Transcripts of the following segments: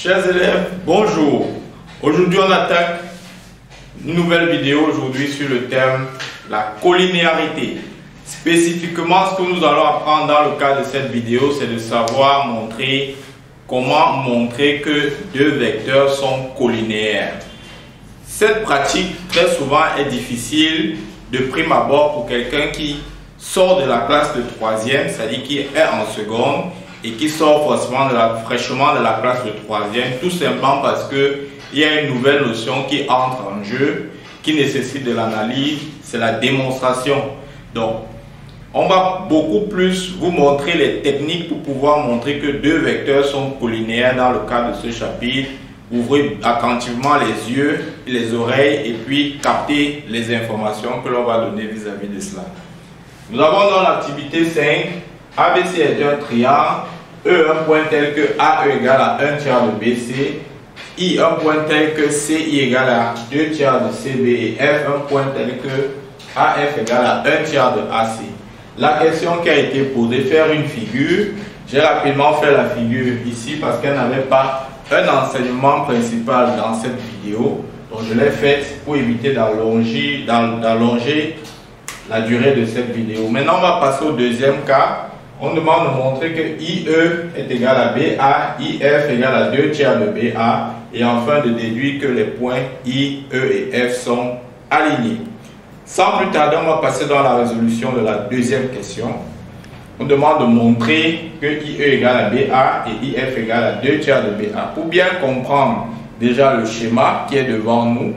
Chers élèves, bonjour. Aujourd'hui, on attaque une nouvelle vidéo aujourd'hui sur le thème la collinéarité. Spécifiquement, ce que nous allons apprendre dans le cadre de cette vidéo, c'est de savoir comment montrer que deux vecteurs sont collinéaires. Cette pratique, très souvent, est difficile de prime abord pour quelqu'un qui sort de la classe de 3e, c'est-à-dire qui est en seconde, et qui sort fraîchement de la classe de 3e, tout simplement parce qu'il y a une nouvelle notion qui entre en jeu, qui nécessite de l'analyse, c'est la démonstration. Donc, on va beaucoup plus vous montrer les techniques pour pouvoir montrer que deux vecteurs sont collinéaires dans le cadre de ce chapitre. Ouvrez attentivement les yeux, les oreilles et puis captez les informations que l'on va donner vis-à-vis de cela. Nous avons dans l'activité 5, ABC est un triangle, E un point tel que AE égale à 1 tiers de BC, I un point tel que CI égale à 2 tiers de CB et F un point tel que AF égale à 1 tiers de AC. La question qui a été posée, faire une figure. J'ai rapidement fait la figure ici parce qu'elle n'avait pas un enseignement principal dans cette vidéo. Donc je l'ai faite pour éviter d'allonger la durée de cette vidéo. Maintenant, on va passer au deuxième cas. On demande de montrer que IE est égal à BA, IF égale à 2 tiers de BA et enfin de déduire que les points I, E et F sont alignés. Sans plus tarder, on va passer dans la résolution de la deuxième question. On demande de montrer que IE égale à BA et IF égale à 2 tiers de BA. Pour bien comprendre déjà le schéma qui est devant nous,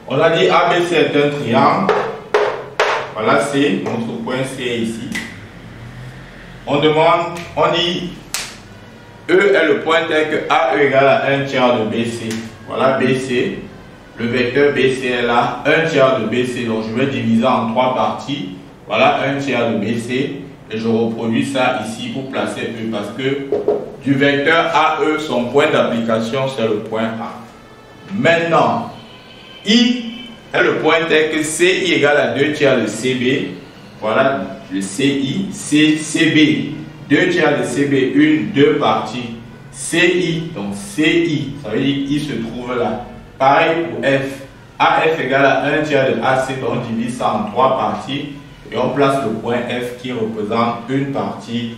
on a dit ABC est un triangle. Voilà, c'est notre point C ici. On dit E est le point tel que AE égale à 1 tiers de BC. Voilà BC. Le vecteur BC est là, 1 tiers de BC. Donc je vais diviser en 3 parties. Voilà 1 tiers de BC. Et je reproduis ça ici pour placer E. Parce que du vecteur AE, son point d'application, c'est le point A. Maintenant, I est le point tel que CI égale à 2 tiers de CB. Voilà le CI, CB, 2 tiers de CB, 2 parties. CI, donc CI, ça veut dire I se trouve là. Pareil pour F, AF égale à 1 tiers de AC, donc on divise ça en 3 parties. Et on place le point F qui représente une partie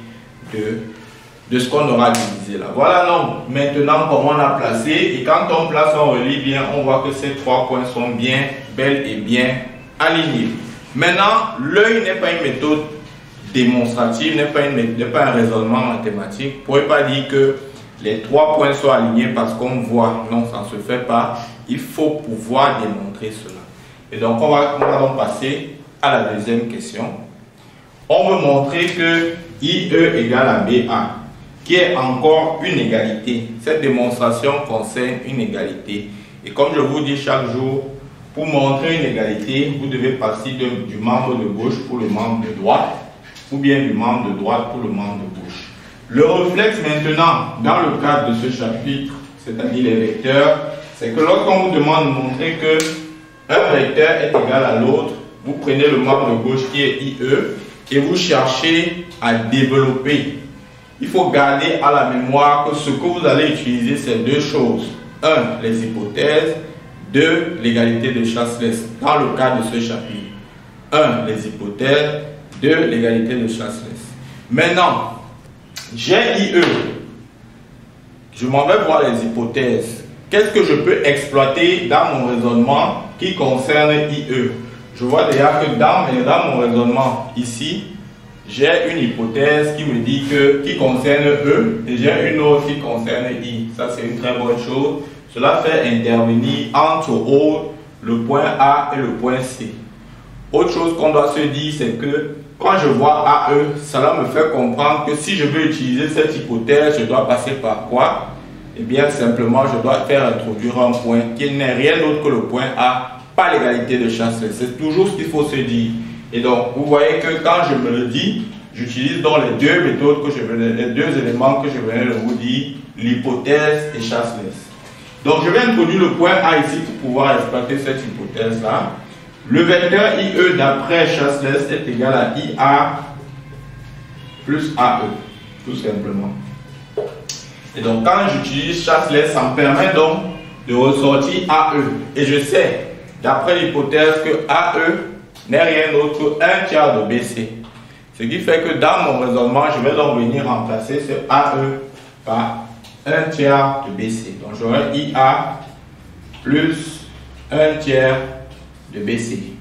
de ce qu'on aura divisé là. Voilà donc maintenant comment on a placé. Et quand on place, on relie bien, on voit que ces 3 points sont bien, bel et bien alignés. Maintenant, l'œil n'est pas une méthode démonstrative, n'est pas un raisonnement mathématique. Vous ne pouvez pas dire que les 3 points sont alignés parce qu'on voit. Non, ça ne se fait pas. Il faut pouvoir démontrer cela. Et donc, on va donc passer à la deuxième question. On veut montrer que IE égale à BA, qui est encore une égalité. Cette démonstration concerne une égalité. Et comme je vous dis chaque jour, pour montrer une égalité, vous devez passer du membre de gauche pour le membre de droite, ou bien du membre de droite pour le membre de gauche. Le réflexe maintenant, dans le cadre de ce chapitre, c'est-à-dire les vecteurs, c'est que lorsqu'on vous demande de montrer que un vecteur est égal à l'autre, vous prenez le membre de gauche qui est IE et vous cherchez à développer. Il faut garder à la mémoire que ce que vous allez utiliser, c'est deux choses. 1. Les hypothèses. 2. L'égalité de Chasles dans le cadre de ce chapitre. 1. Les hypothèses. 2. L'égalité de Chasles. Maintenant, j'ai IE. Je m'en vais voir les hypothèses. Qu'est-ce que je peux exploiter dans mon raisonnement qui concerne IE? Je vois déjà que dans mon raisonnement ici, j'ai une hypothèse qui me dit qui concerne E et j'ai une autre qui concerne I. Ça, c'est une très bonne chose. Cela fait intervenir entre autres le point A et le point C. Autre chose qu'on doit se dire, c'est que quand je vois AE, cela me fait comprendre que si je veux utiliser cette hypothèse, je dois passer par quoi? Eh bien, simplement, je dois faire introduire un point qui n'est rien d'autre que le point A, pas l'égalité de Chasles. C'est toujours ce qu'il faut se dire. Et donc, vous voyez que quand je me le dis, j'utilise donc les deux méthodes les deux éléments que je venais de vous dire, l'hypothèse et Chasles. Donc, je vais introduire le point A ici pour pouvoir exploiter cette hypothèse-là. Le vecteur IE d'après Chasles est égal à IA plus AE, tout simplement. Et donc quand j'utilise chasse-laisse, ça me permet donc de ressortir AE. Et je sais, d'après l'hypothèse, que AE n'est rien d'autre que 1 tiers de BC. Ce qui fait que dans mon raisonnement, je vais donc venir remplacer ce AE par 1 tiers de BC. Donc j'aurai IA plus 1 tiers de BC.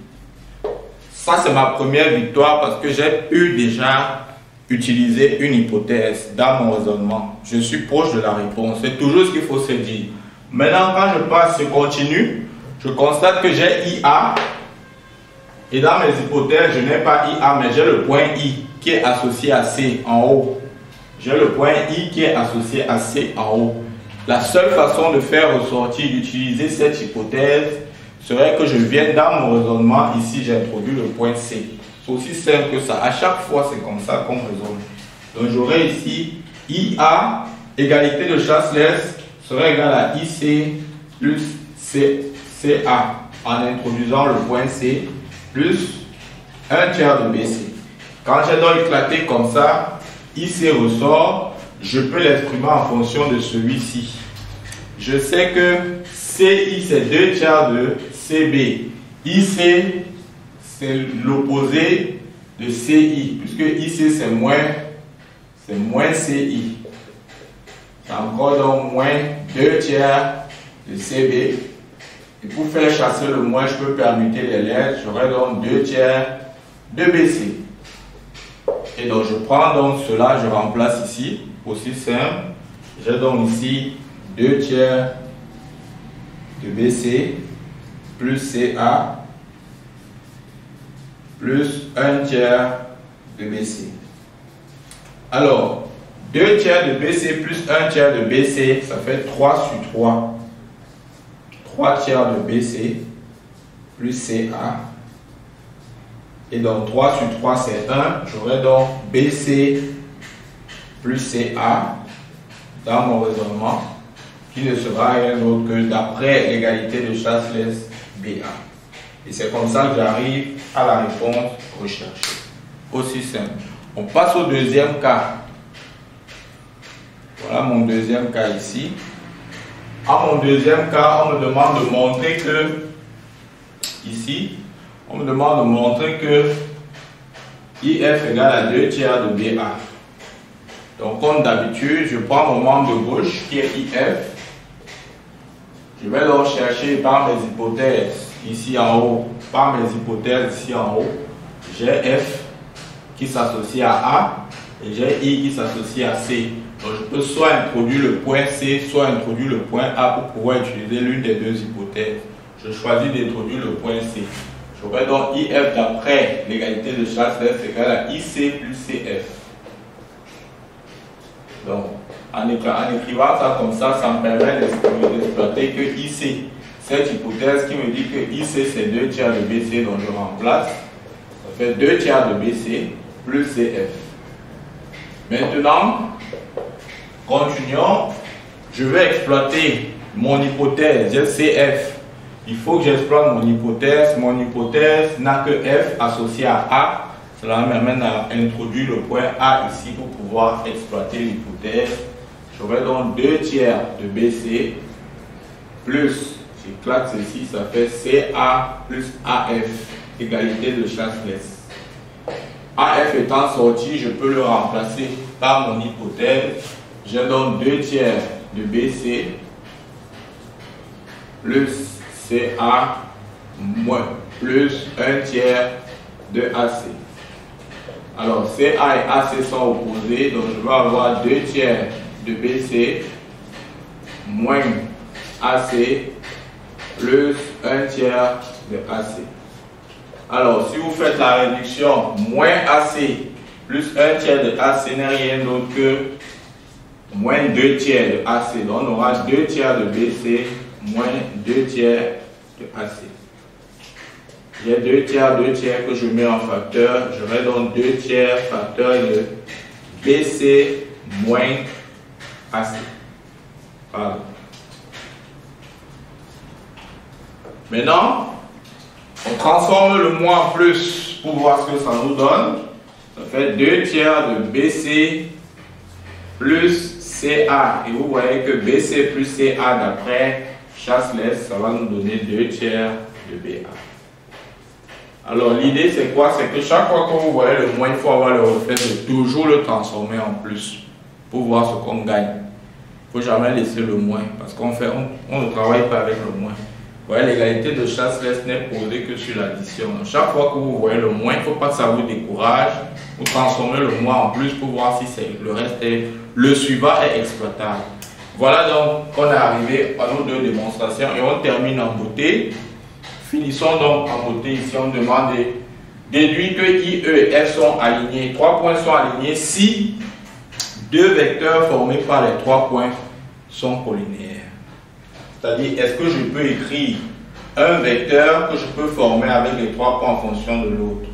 Ça, c'est ma première victoire parce que j'ai pu déjà utiliser une hypothèse dans mon raisonnement. Je suis proche de la réponse. C'est toujours ce qu'il faut se dire. Maintenant, quand je passe, je continue, je constate que j'ai IA. Et dans mes hypothèses, je n'ai pas IA, mais j'ai le point I qui est associé à C en haut. J'ai le point I qui est associé à C en haut. La seule façon de faire ressortir, d'utiliser cette hypothèse, serait que je vienne dans mon raisonnement. Ici, j'introduis le point C. C'est aussi simple que ça. À chaque fois, c'est comme ça qu'on raisonne. Donc, j'aurai ici IA, égalité de chasse-laisse, serait égal à IC plus CA en introduisant le point C plus 1 tiers de BC. Quand j'ai donc éclaté comme ça, IC ressort, je peux l'exprimer en fonction de celui-ci. Je sais que CI c'est 2 tiers de CB. IC c'est l'opposé de CI, puisque IC c'est moins CI. C'est encore donc moins 2 tiers de CB. Et pour faire chasser le moins, je peux permuter les lettres. J'aurai donc 2 tiers de BC. Et donc je prends donc cela, je remplace ici, aussi simple. J'ai donc ici 2 tiers de BC plus CA plus 1 tiers de BC. Alors, 2 tiers de BC plus 1 tiers de BC, ça fait 3 sur 3. 3 tiers de BC plus CA. Et donc 3 sur 3 c'est 1. J'aurai donc BC plus CA dans mon raisonnement, qui ne sera rien d'autre que d'après l'égalité de chasse-laisse BA. Et c'est comme ça que j'arrive à la réponse recherchée. Aussi simple. On passe au deuxième cas. Voilà mon deuxième cas ici. À mon deuxième cas, on me demande de montrer que, ici, on me demande de montrer que IF égale à 2 tiers de BA. Donc, comme d'habitude, je prends mon membre de gauche qui est IF. Je vais donc chercher par mes hypothèses ici en haut, par mes hypothèses ici en haut, j'ai F qui s'associe à A et j'ai I qui s'associe à C. Donc je peux soit introduire le point C, soit introduire le point A pour pouvoir utiliser l'une des deux hypothèses. Je choisis d'introduire le point C. J'aurai donc IF d'après l'égalité de chasse-laisse égale à IC plus CF. Donc en écrivant ça comme ça, ça me permet d'exploiter que IC. Cette hypothèse qui me dit que IC c'est 2 tiers de BC, donc je remplace. Ça fait 2 tiers de BC plus CF. Maintenant, continuons. Je vais exploiter mon hypothèse, j'ai CF. Il faut que j'exploite mon hypothèse. Mon hypothèse n'a que F associé à A. Cela m'amène à introduire le point A ici pour pouvoir exploiter l'hypothèse. J'aurai donc 2 tiers de BC plus, j'éclate ceci, ça fait CA plus AF, égalité de chasse-laisse. AF étant sorti, je peux le remplacer par mon hypothèse. J'ai donc 2 tiers de BC plus CA moins plus 1 tiers de AC. Alors CA et AC sont opposés, donc je vais avoir 2 tiers de BC moins AC plus 1 tiers de AC. Alors si vous faites la réduction, moins AC plus 1 tiers de AC n'est rien d'autre que moins 2 tiers de AC. Donc on aura 2 tiers de BC moins 2 tiers de AC. J'ai 2 tiers que je mets en facteur. J'aurai donc 2 tiers facteur de BC moins AC. Pardon. Maintenant, on transforme le moins en plus pour voir ce que ça nous donne. Ça fait 2 tiers de BC plus CA. Et vous voyez que BC plus CA d'après Chasles, ça va nous donner 2 tiers de BA. Alors l'idée c'est quoi? C'est que chaque fois que vous voyez le moins, il faut avoir le réflexe de toujours le transformer en plus pour voir ce qu'on gagne. Il ne faut jamais laisser le moins parce qu'on ne travaille pas avec le moins. Vous voyez, l'égalité de Chasles n'est posée que sur l'addition. Chaque fois que vous voyez le moins, il ne faut pas que ça vous décourage. Vous transformez le moins en plus pour voir si le reste le suivant est exploitable. Voilà donc on est arrivé à nos 2 démonstrations et on termine en beauté. Finissons donc en beauté. Ici on demande de déduire que I, E et F sont alignés. 3 points sont alignés si 2 vecteurs formés par les 3 points sont collinaires. C'est-à-dire, est-ce que je peux écrire un vecteur que je peux former avec les 3 points en fonction de l'autre?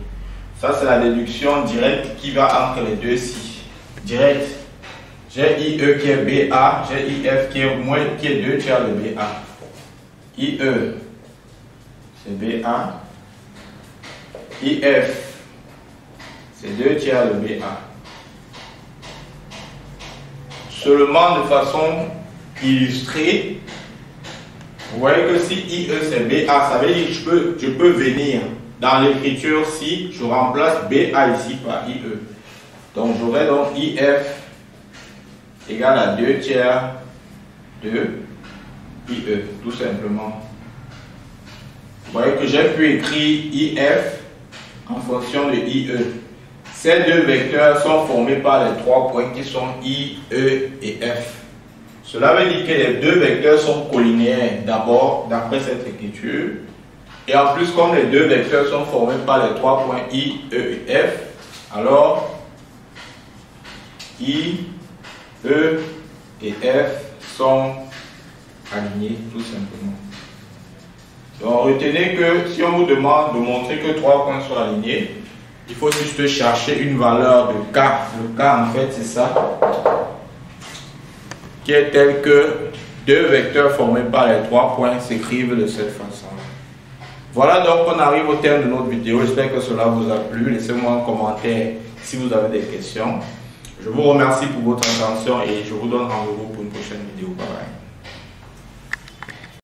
Ça, c'est la déduction directe qui va entre les deux ci. Direct. J'ai IE qui est BA, j'ai IF qui est 2 tiers de BA. IE, c'est BA. IF, c'est 2 tiers de BA. Seulement de façon illustrée, vous voyez que si IE c'est BA, ça veut dire que je peux venir dans l'écriture si je remplace BA ici par IE. Donc j'aurai donc IF égale à 2 tiers de IE, tout simplement. Vous voyez que j'ai pu écrire IF en fonction de IE. Ces 2 vecteurs sont formés par les 3 points qui sont I, E et F. Cela veut dire que les 2 vecteurs sont collinaires d'abord, d'après cette écriture. Et en plus, comme les 2 vecteurs sont formés par les 3 points I, E et F, alors I, E et F sont alignés tout simplement. Donc retenez que si on vous demande de montrer que 3 points sont alignés, il faut juste chercher une valeur de K. Le K en fait c'est ça, qui est tel que 2 vecteurs formés par les 3 points s'écrivent de cette façon. Voilà donc on arrive au terme de notre vidéo. J'espère que cela vous a plu. Laissez-moi un commentaire si vous avez des questions. Je vous remercie pour votre attention et je vous donne rendez-vous pour une prochaine vidéo. Bye bye.